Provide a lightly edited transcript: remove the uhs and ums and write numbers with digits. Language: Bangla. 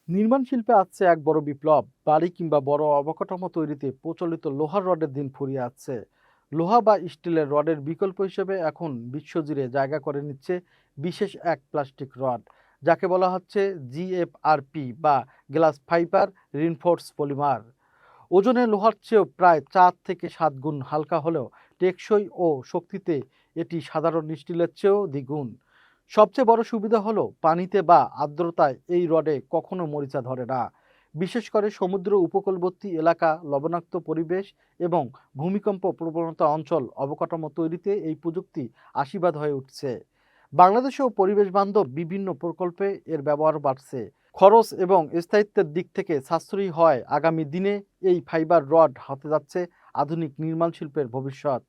নির্মাণ শিল্পে আসছে এক বড় বিপ্লব। বাড়ি কিংবা বড় অবকাঠামো তৈরিতে প্রচলিত লোহার রডের দিন ফুরিয়ে আসছে। লোহা বা স্টিলের রডের বিকল্প হিসেবে এখন বিশ্বজুড়ে জায়গা করে নিচ্ছে বিশেষ এক প্লাস্টিক রড, যাকে বলা হচ্ছে জিএফআরপি বা গ্লাস ফাইবার রিনফোর্স পলিমার। ওজনে লোহার চেয়েও প্রায় 4 থেকে 7 গুণ হালকা হলেও টেকসই ও শক্তিতে এটি সাধারণ স্টিলের চেয়েও দ্বিগুণ। সবচেয়ে বড় সুবিধা হলো পানিতে বা আর্দ্রতায় এই রডে কখনো মরিচা ধরে না। বিশেষ করে সমুদ্র উপকূলবর্তী এলাকা, লবণাক্ত পরিবেশ এবং ভূমিকম্প প্রবণতা অঞ্চল অবকাঠামো তৈরিতে এই প্রযুক্তি আশীর্বাদ হয়ে উঠছে। বাংলাদেশেও পরিবেশ বান্ধব বিভিন্ন প্রকল্পে এর ব্যবহার বাড়ছে। খরচ এবং স্থায়িত্বের দিক থেকে সাশ্রয়ী হয় আগামী দিনে এই ফাইবার রড হতে যাচ্ছে আধুনিক নির্মাণ শিল্পের ভবিষ্যৎ।